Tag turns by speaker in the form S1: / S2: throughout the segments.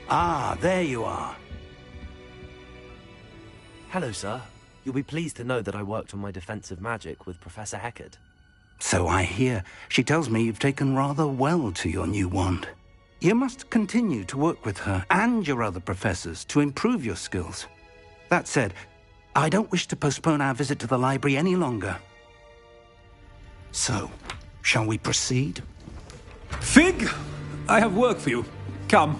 S1: Ah, there you are.
S2: Hello, sir. You'll be pleased to know that I worked on my defensive magic with Professor Heckard.
S1: So I hear. She tells me you've taken rather well to your new wand. You must continue to work with her and your other professors to improve your skills. That said, I don't wish to postpone our visit to the library any longer. So, shall we proceed?
S3: Fig! I have work for you. Come.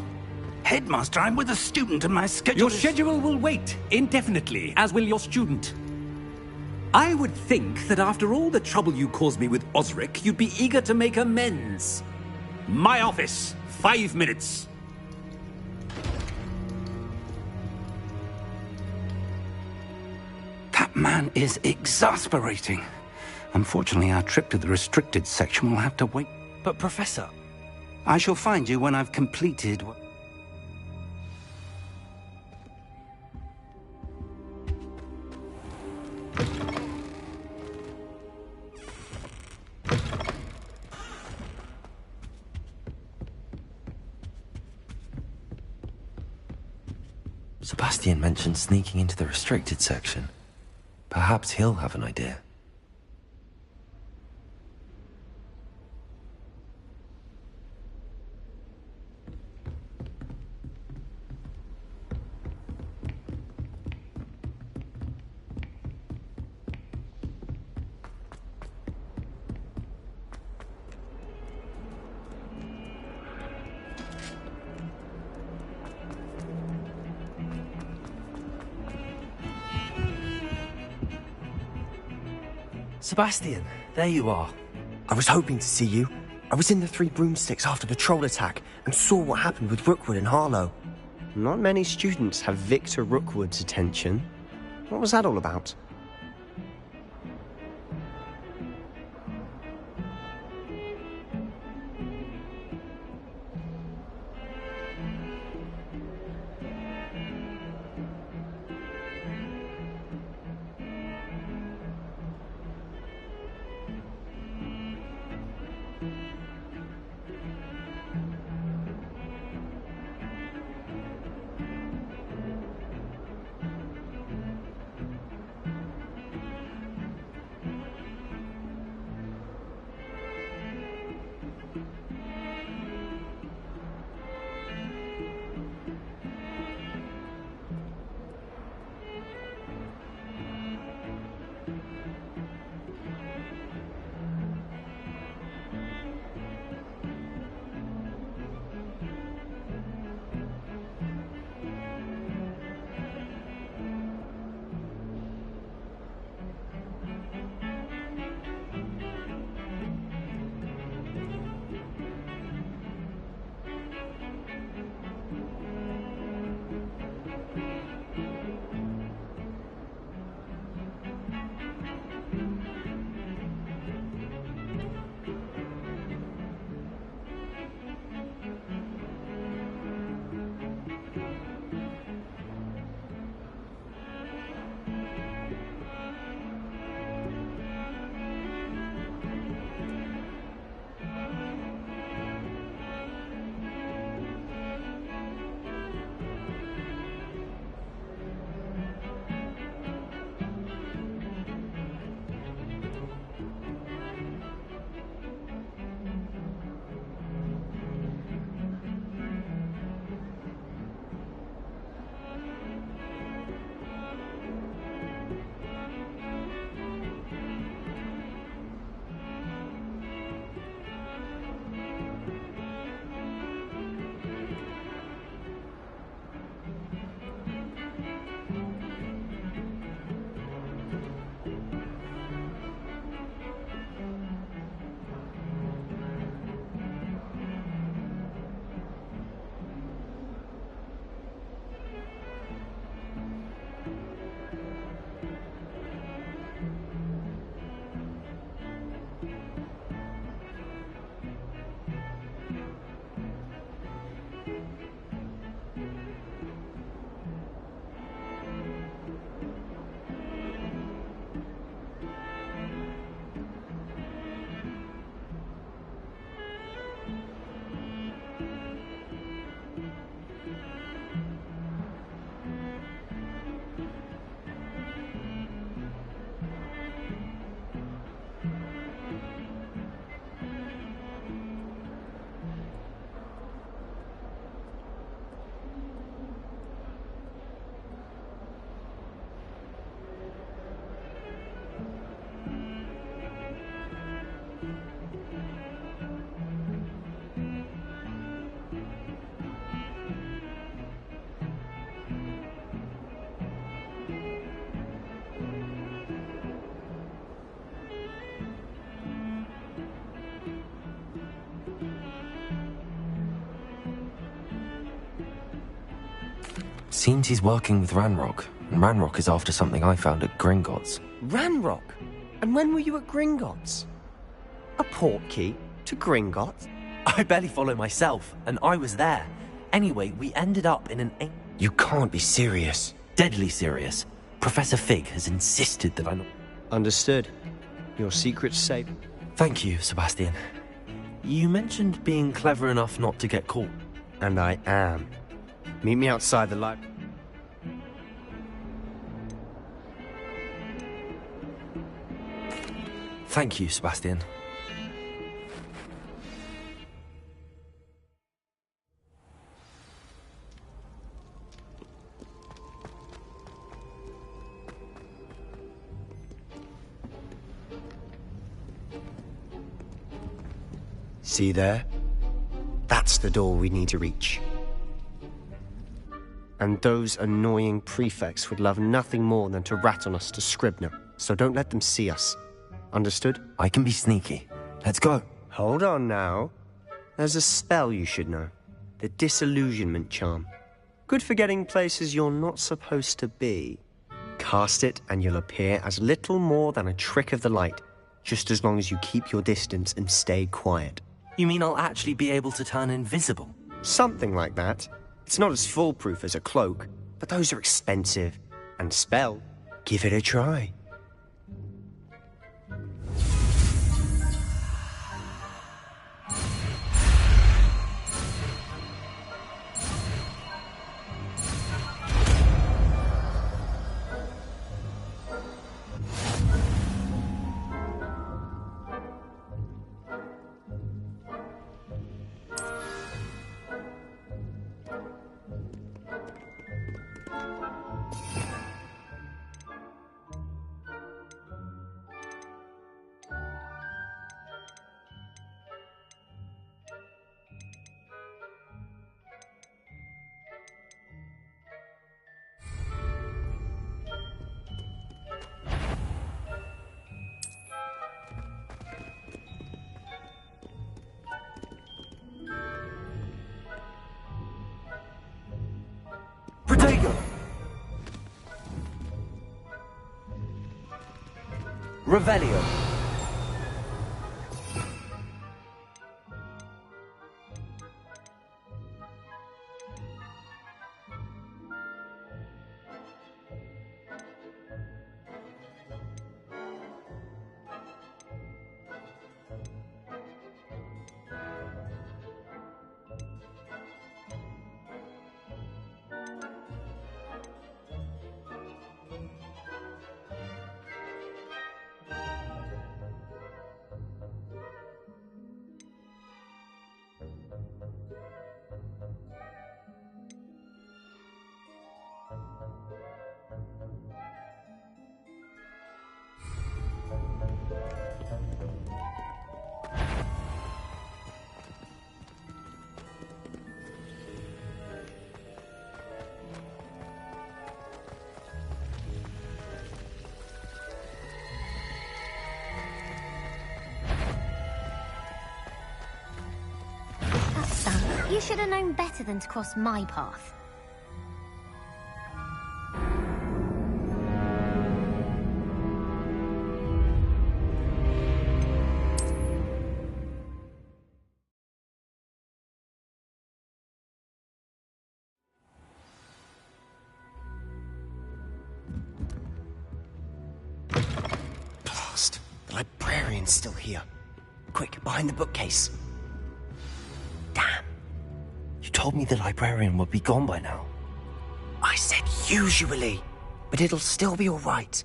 S1: Headmaster, I'm with a student and my schedule
S3: Your schedule will wait indefinitely, as will your student. I would think that after all the trouble you caused me with Osric, you'd be eager to make amends. My office, 5 minutes.
S1: That man is exasperating. Unfortunately, our trip to the restricted section will have to wait.
S2: But, Professor...
S1: I shall find you when I've completed...
S2: Sebastian mentioned sneaking into the restricted section. Perhaps he'll have an idea. Sebastian, there you are.
S4: I was hoping to see you. I was in the Three Broomsticks after the troll attack and saw what happened with Rookwood and Harlow. Not many students have Victor Rookwood's attention. What was that all about?
S2: Seems he's working with Ranrock, and Ranrock is after something I found at Gringotts.
S4: Ranrock? And when were you at Gringotts? A port key to Gringotts?
S2: I barely follow myself, and I was there. Anyway, we ended up in an...
S4: You can't be serious.
S2: Deadly serious. Professor Fig has insisted that I not...
S4: Understood. Your secret's safe.
S2: Thank you, Sebastian. You mentioned being clever enough not to get caught.
S4: And I am. Meet me outside the library.
S2: Thank you, Sebastian.
S4: See there? That's the door we need to reach. And those annoying prefects would love nothing more than to rat on us to Scribner, so don't let them see us. Understood?
S2: I can be sneaky. Let's go.
S4: Hold on now. There's a spell you should know. The Disillusionment Charm. Good for getting places you're not supposed to be. Cast it and you'll appear as little more than a trick of the light, just as long as you keep your distance and stay quiet.
S2: You mean I'll actually be able to turn invisible?
S4: Something like that. It's not as foolproof as a cloak, but those are expensive. And spell, give it a try.
S2: Protego! Revelio!
S5: You should have known better than to cross my path.
S4: Blast! The librarian's still here. Quick, behind the bookcase. Damn.
S2: You told me the librarian would be gone by now.
S4: I said usually, but it'll still be all right.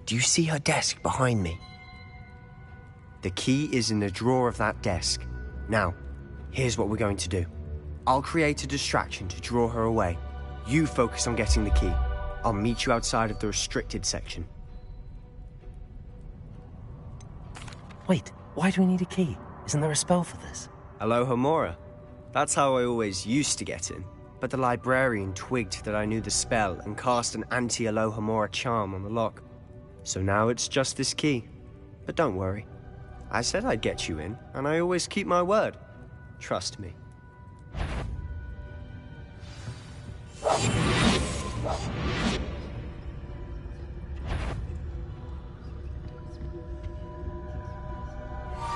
S4: Do you see her desk behind me? The key is in the drawer of that desk. Now, here's what we're going to do. I'll create a distraction to draw her away. You focus on getting the key. I'll meet you outside of the restricted section.
S2: Wait, why do we need a key? Isn't there a spell for this?
S4: Alohomora. That's how I always used to get in. But the librarian twigged that I knew the spell and cast an anti-Alohomora charm on the lock. So now it's just this key. But don't worry. I said I'd get you in, and I always keep my word. Trust me.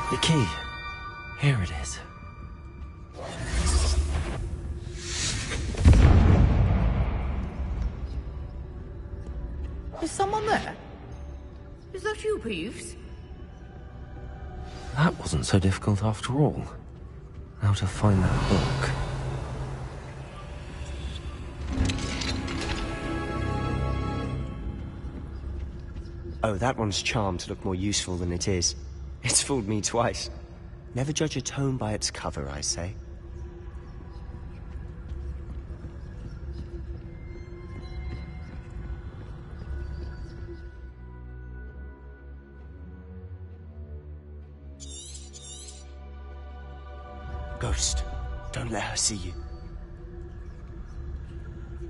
S2: The key. Here it is.
S6: Is someone there? Is that you, Peeves?
S2: That wasn't so difficult after all. How to find that book.
S4: Oh, that one's charmed to look more useful than it is. It's fooled me twice. Never judge a tome by its cover, I say. Ghost, don't let her see you.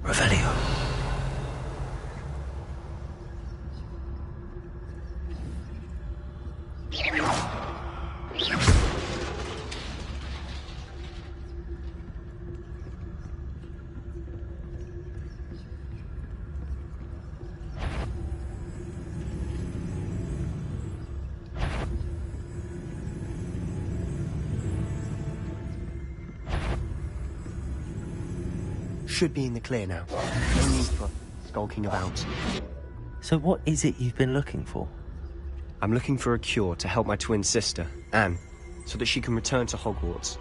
S2: Revelio.
S4: Should be in the clear now. No need for skulking about.
S2: So what is it you've been looking for?
S4: I'm looking for a cure to help my twin sister, Anne, so that she can return to Hogwarts.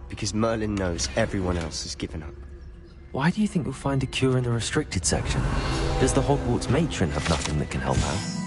S4: Because Merlin knows everyone else has given up.
S2: Why do you think you'll find a cure in the restricted section? Does the Hogwarts matron have nothing that can help out?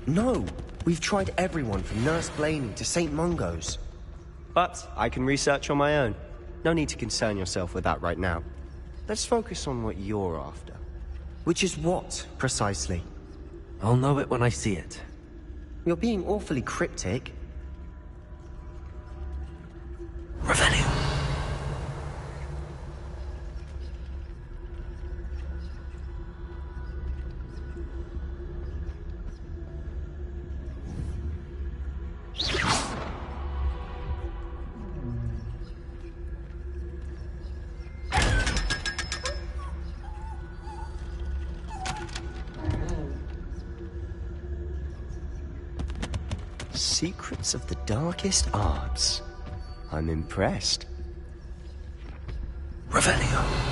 S4: No! We've tried everyone from Nurse Blaney to St. Mungo's. But I can research on my own. No need to concern yourself with that right now. Let's focus on what you're after. Which is what, precisely?
S2: I'll know it when I see it.
S4: You're being awfully cryptic.
S2: Revelio.
S4: Secrets of the darkest arts. I'm impressed.
S2: Revelio.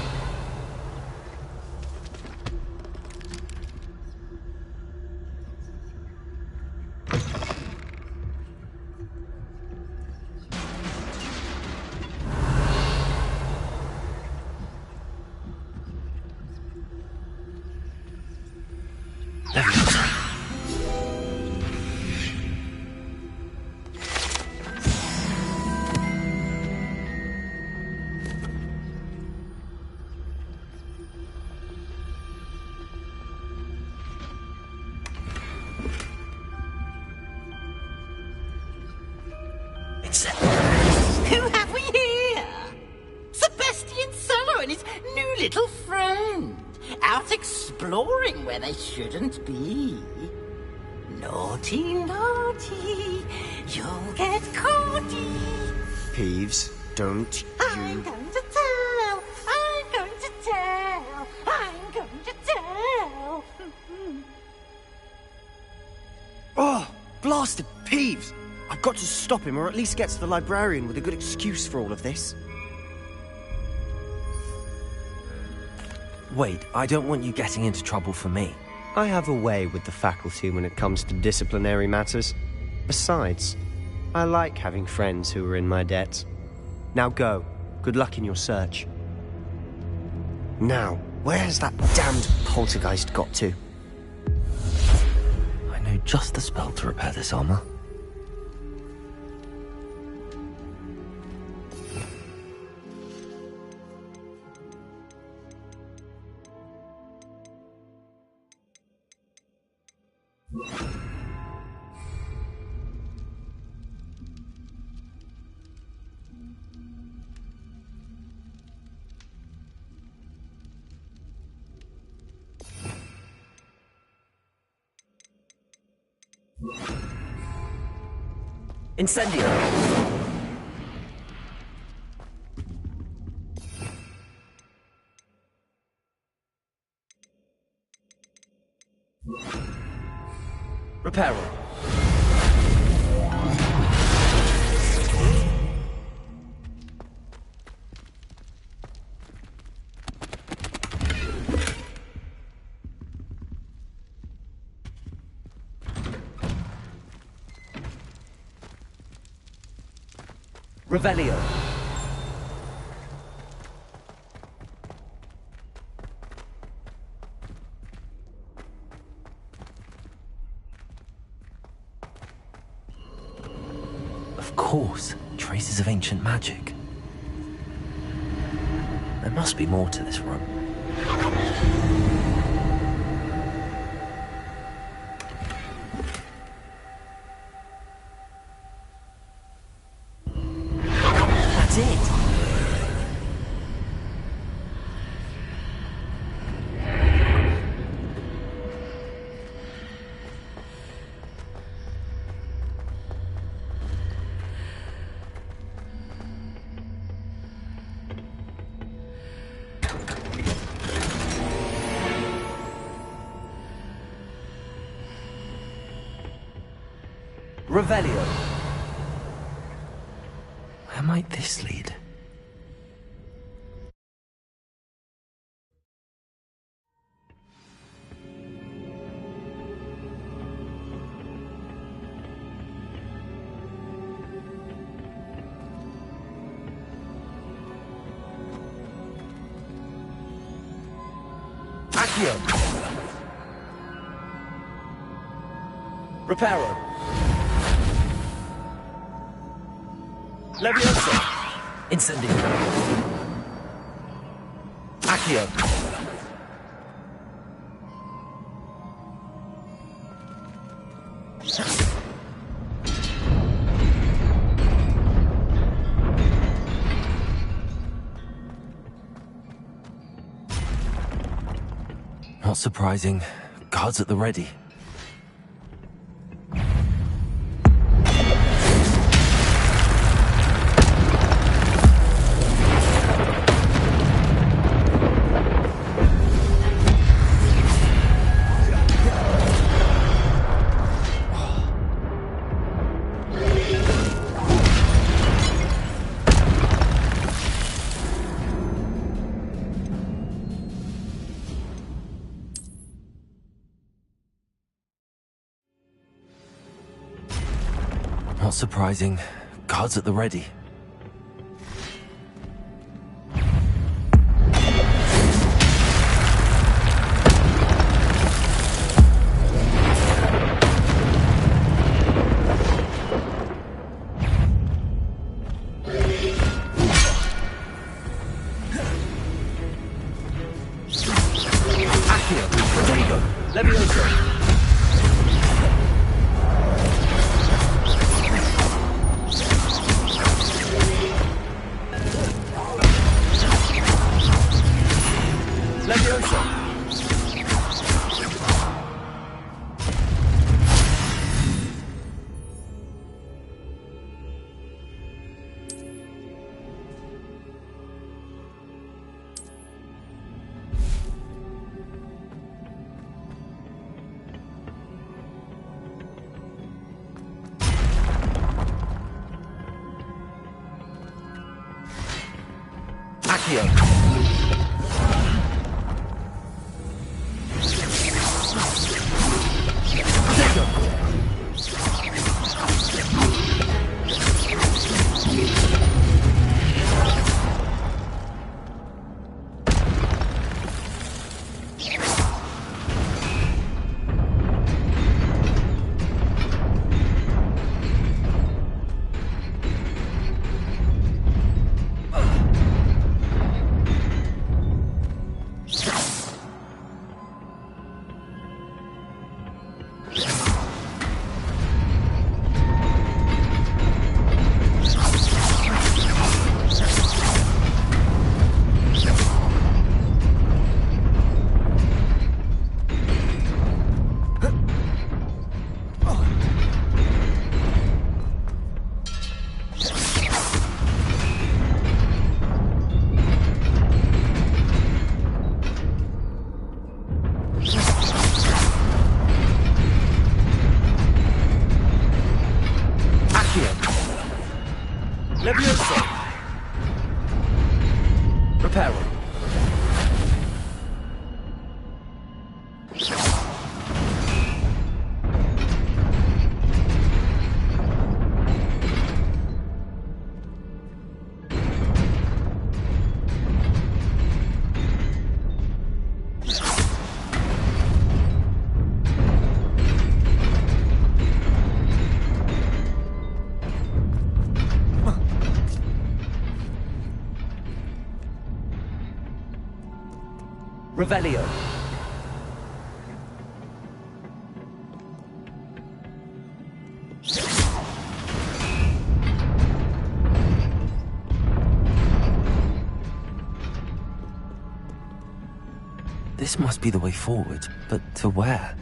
S6: Who have we here? Sebastian Cello and his new little friend. Out exploring where they shouldn't be. Naughty, naughty. You'll get caughty.
S4: Peeves, don't
S6: I'm going to tell. I'm going to tell. I'm going to tell.
S4: Oh, blasted Peeves! I've got to stop him, or at least get to the librarian with a good excuse for all of this.
S2: Wait, I don't want you getting into trouble for me.
S4: I have a way with the faculty when it comes to disciplinary matters. Besides, I like having friends who are in my debt. Now go. Good luck in your search. Now, where has that damned poltergeist got to?
S2: I know just the spell to repair this armor. Incendio! Reparo. Revelio. Of course, traces of ancient magic. There must be more to this room. That's it! Revelio. Where might this lead? Accio. Reparo. Leviosa! Incendio! Accio! Not surprising. Guards at the ready. Not surprising. Guards at the ready. Accio! Rodrigo! Levioso! Accio! Revelio. This must be the way forward, but to where?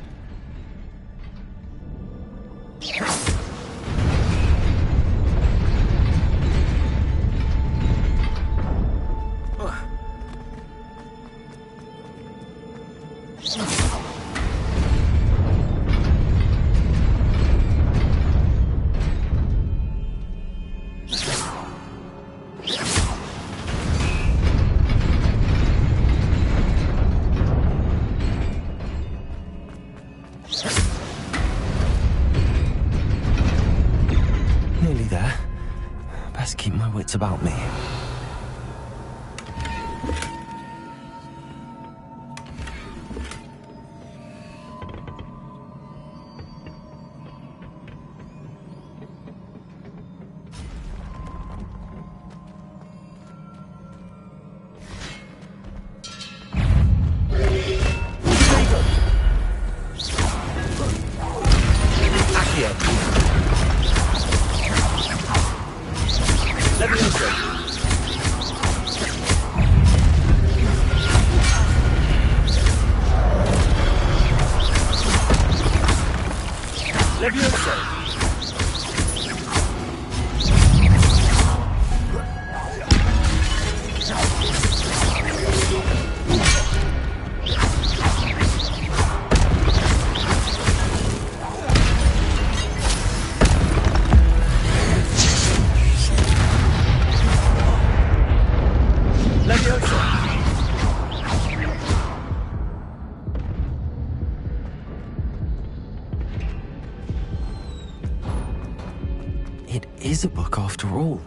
S2: Nearly there. Best keep my wits about me. It is a book after all.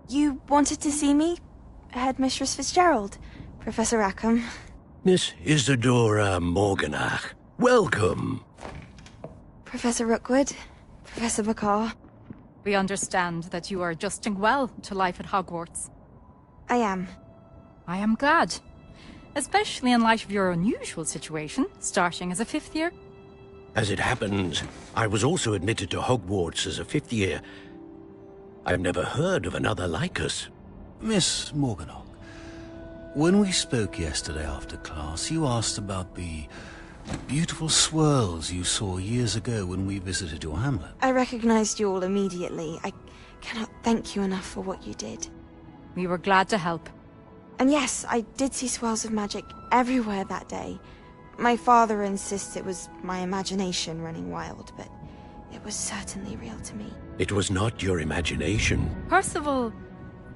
S7: You wanted to see me? Headmistress Fitzgerald, Professor Rackham.
S8: Miss Isadora Morganach, welcome.
S7: Professor Rookwood, Professor McCaw.
S9: We understand that you are adjusting well to life at Hogwarts.
S7: I am.
S9: I am glad. Especially in light of your unusual situation, starting as a 5th year.
S8: As it happens, I was also admitted to Hogwarts as a 5th year. I've never heard of another like us.
S10: Miss Morganock, when we spoke yesterday after class, you asked about the beautiful swirls you saw years ago when we visited your hamlet.
S7: I recognized you all immediately. I cannot thank you enough for what you did.
S9: We were glad to help.
S7: And yes, I did see swirls of magic everywhere that day. My father insists it was my imagination running wild, but it was certainly real to me.
S8: It was not your imagination.
S9: Percival,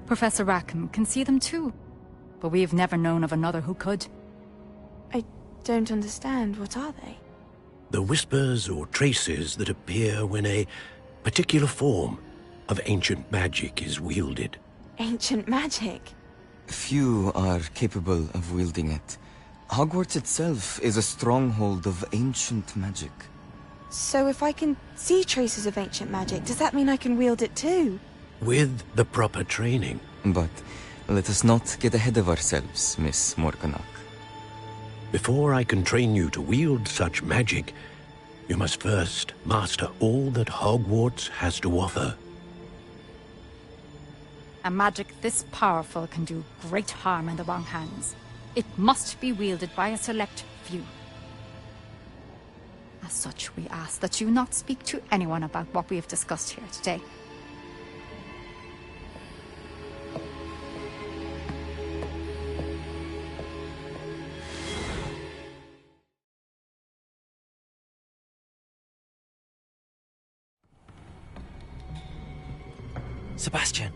S9: Professor Rackham can see them too. But we've never known of another who could.
S7: I don't understand. What are they?
S8: The whispers or traces that appear when a particular form of ancient magic is wielded.
S7: Ancient magic?
S11: Few are capable of wielding it. Hogwarts itself is a stronghold of ancient magic.
S7: So if I can see traces of ancient magic, does that mean I can wield it too?
S8: With the proper training.
S11: But let us not get ahead of ourselves, Miss Morganock.
S8: Before I can train you to wield such magic, you must first master all that Hogwarts has to offer.
S9: A magic this powerful can do great harm in the wrong hands. It must be wielded by a select few. As such, we ask that you not speak to anyone about what we have discussed here today.
S2: Sebastian.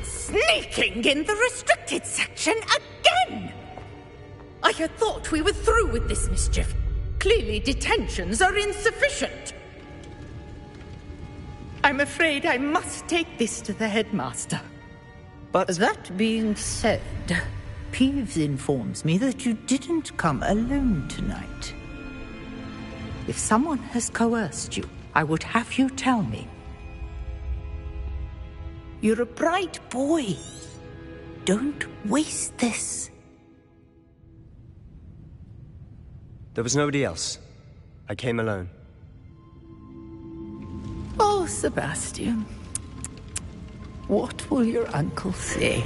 S6: Sneaking in the restricted section again! I had thought we were through with this mischief. Clearly detentions are insufficient. I'm afraid I must take this to the headmaster.
S4: But
S12: that being said, Peeves informs me that you didn't come alone tonight. If someone has coerced you, I would have you tell me. You're a bright boy. Don't waste this.
S4: there was nobody else. I came alone.
S12: Oh, Sebastian. What will your uncle say?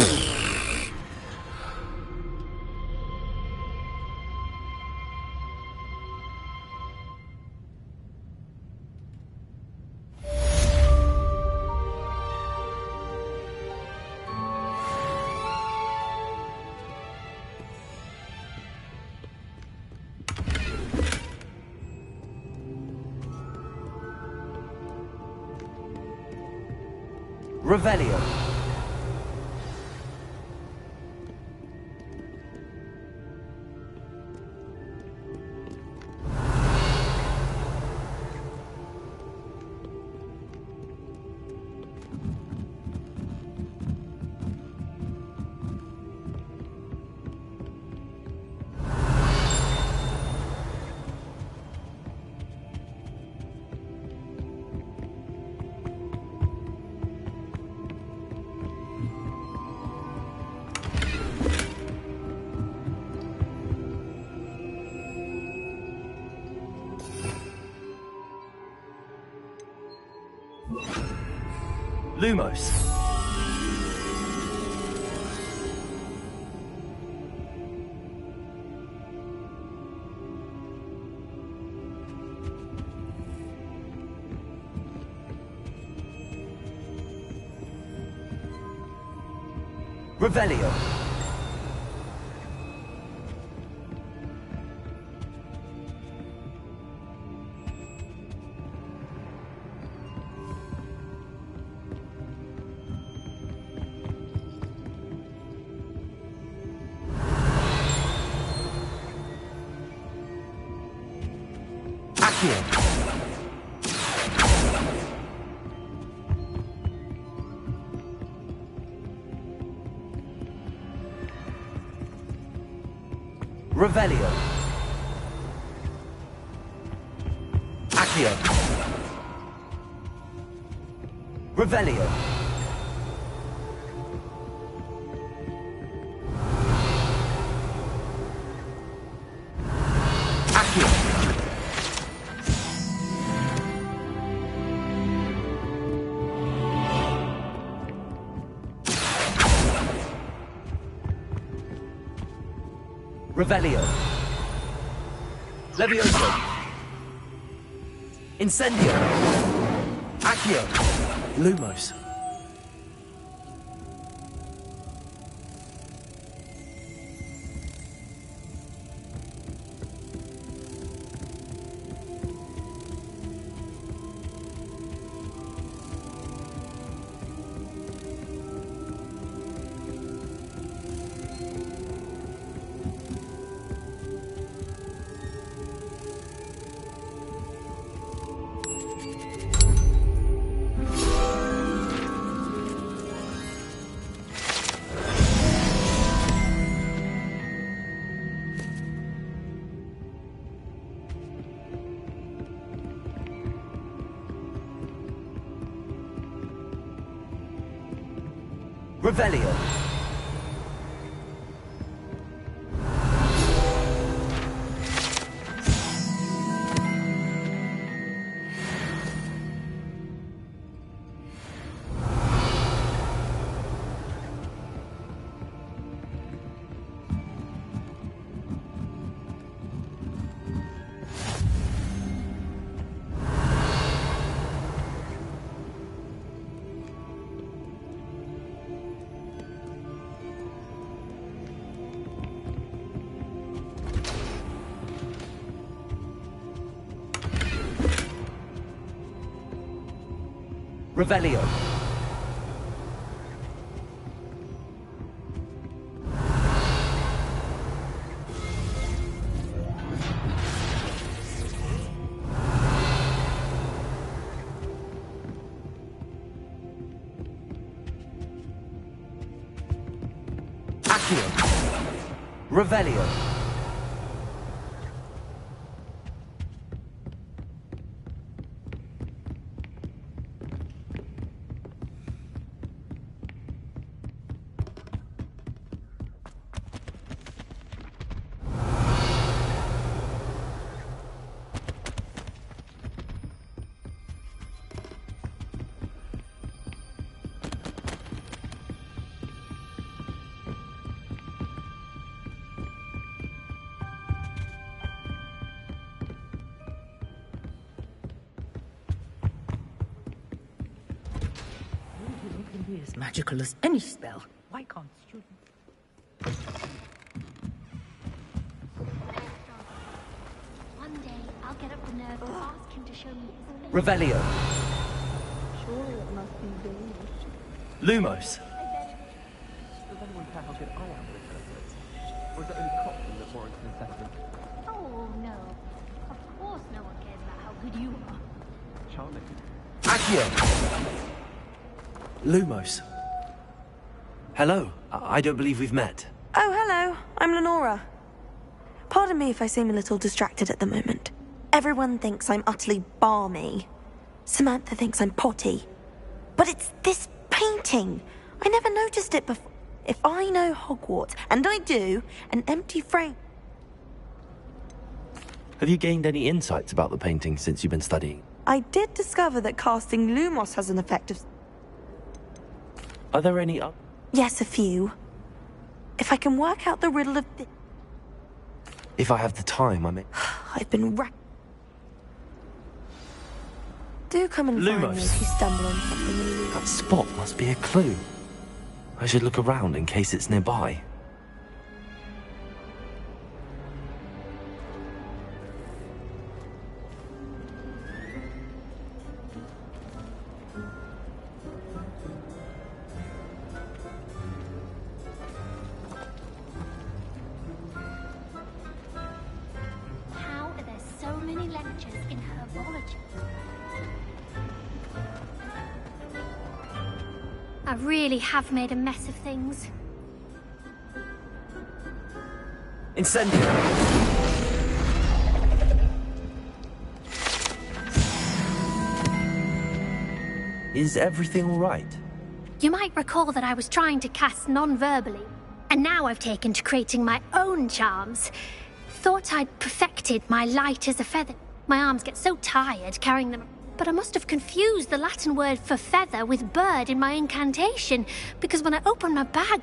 S2: Revelio.
S4: Lumos.
S2: Revelio. Revelio. Accio. Revelio. Accio. Revelio. Levioso. Incendio. Accio. Lumos. Revelio. Revelio. Accio. Revelio.
S12: As magical as any spell. Why can't students?
S5: One day, I'll get up the nerve to ask him to show me his face.
S2: Revelio.
S13: Surely it must be dangerous.
S2: Lumos.
S14: Does anyone care how good I am with interprets? Or is it only Cotton that warrants an assessment?
S5: Oh, no. Of course no one cares about how good you are.
S14: Charming.
S2: Accio. Lumos. Hello. I don't believe we've met.
S7: Oh, hello. I'm Lenora. Pardon me if I seem a little distracted at the moment. Everyone thinks I'm utterly balmy. Samantha thinks I'm potty. But it's this painting. I never noticed it before. If I know Hogwarts, and I do, an empty frame...
S2: Have you gained any insights about the painting since you've been studying?
S7: I did discover that casting Lumos has an effect of...
S2: Are there any
S7: Yes, a few. If I can work out the riddle of...
S2: If I have the time, I may...
S7: I've been Do come and find me if you stumble on something illegal.
S2: That spot must be a clue. I should look around in case it's nearby.
S5: I really have made a mess of things.
S2: Incendio! Is everything all right?
S5: You might recall that I was trying to cast non-verbally, and now I've taken to creating my own charms. Thought I'd perfected my light as a feather. My arms get so tired carrying them. But I must have confused the Latin word for feather with bird in my incantation, because when I opened my bag,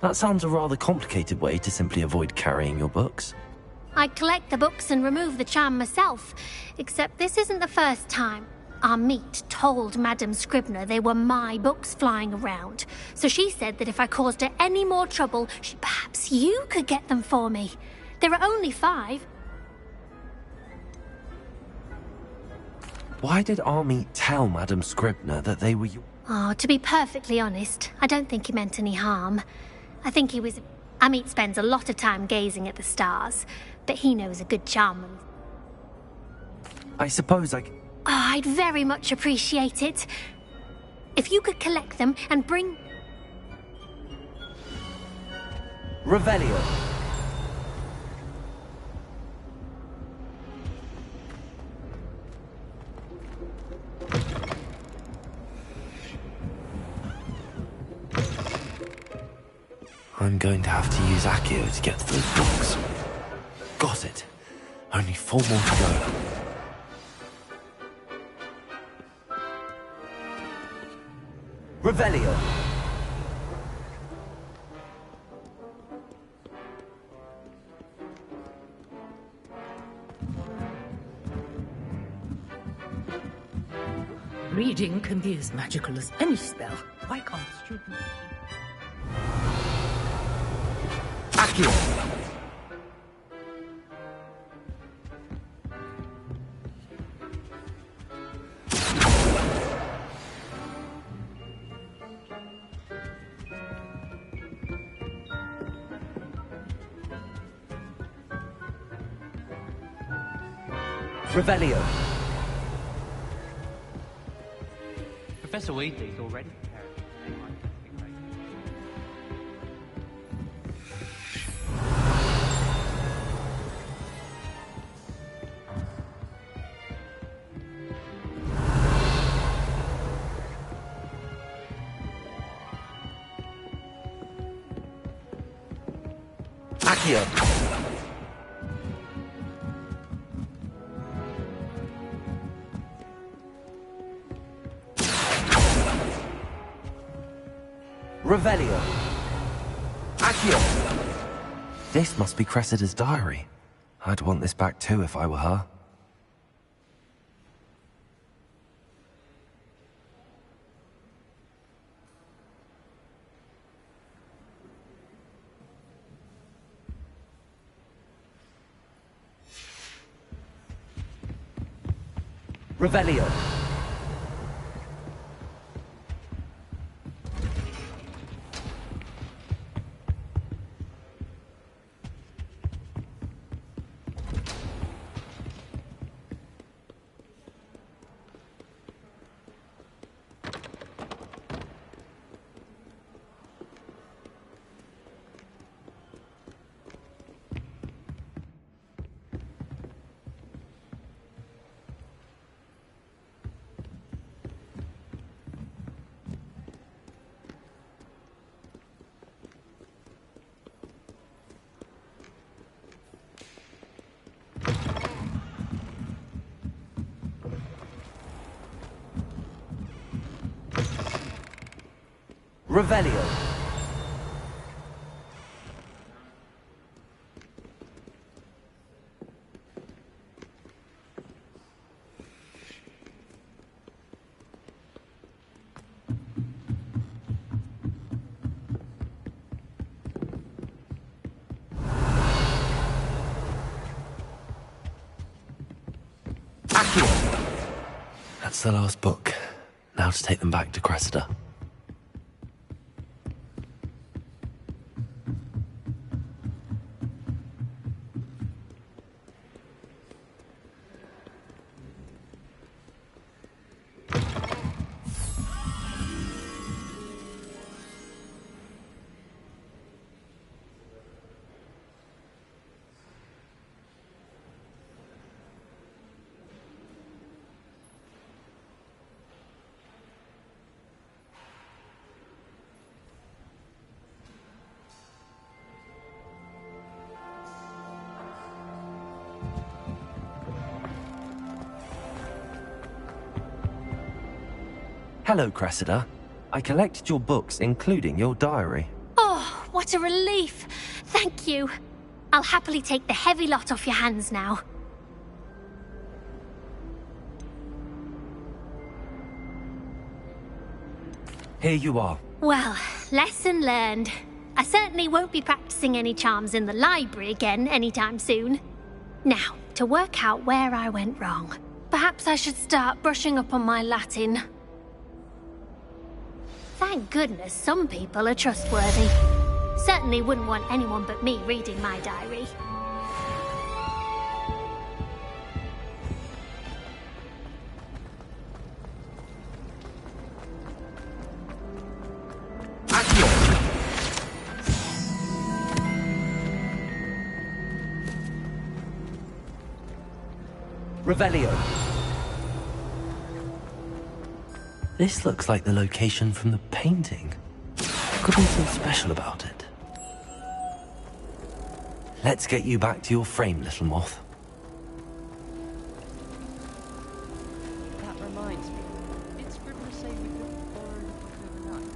S2: That sounds a rather complicated way to simply avoid carrying your books.
S5: I collect the books and remove the charm myself, except this isn't the first time. Our meet told Madame Scribner they were my books flying around, so she said that if I caused her any more trouble, perhaps you could get them for me. There are only 5.
S2: Why did Army tell Madame Scribner that they were your...
S5: Oh, to be perfectly honest, I don't think he meant any harm. I think he was... Amit spends a lot of time gazing at the stars, but he knows a good charm.
S2: I suppose I...
S5: Oh, I'd very much appreciate it. If you could collect them and bring...
S2: Revelio. I'm going to have to use Accio to get to those books. Got it. Only 4 more to go. Revelio.
S6: Reading can be as magical as any spell. Why can't students...
S2: Accio. Revelio.
S15: Professor Weasley's already prepared.
S2: Accio. Revelio. Accio. This must be Cressida's diary. I'd want this back too if I were her. Revelio. Revelio. Accio. That's the last book. Now to take them back to Cressida. Hello, Cressida. I collected your books, including your diary.
S5: Oh, what a relief. Thank you. I'll happily take the heavy lot off your hands now.
S2: Here you are.
S5: Well, lesson learned. I certainly won't be practicing any charms in the library again anytime soon. Now, to work out where I went wrong. Perhaps I should start brushing up on my Latin. Thank goodness some people are trustworthy. Certainly wouldn't want anyone but me reading my diary.
S2: Revelio. This looks like the location from the painting. Could be something special about it. Let's get you back to your frame, little moth.
S14: That reminds me. Did Scribbler say we could borrow the book overnight?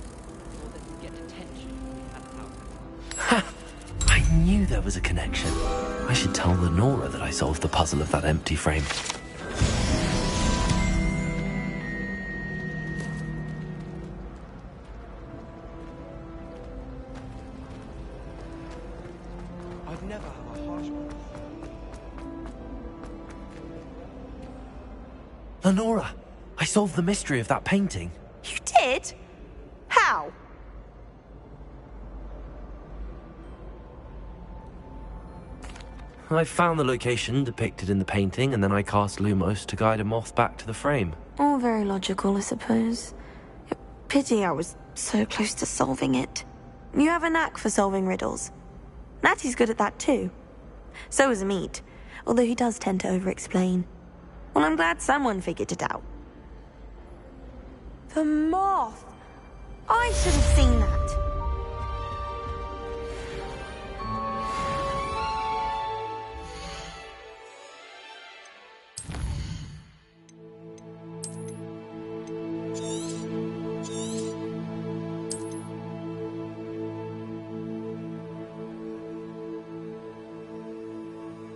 S14: Or that we'd get detention if we had
S2: Ha! I knew there was a connection. I should tell Lenora that I solved the puzzle of that empty frame.
S4: I've never had a harsh one.
S2: Lenora, I solved the mystery of that painting.
S7: You did? How?
S2: I found the location depicted in the painting, and then I cast Lumos to guide a moth back to the frame.
S7: All very logical, I suppose. Pity I was so close to solving it. You have a knack for solving riddles. Natty's good at that too. So is Amit, although he does tend to over-explain. Well, I'm glad someone figured it out. The moth! I should have seen that.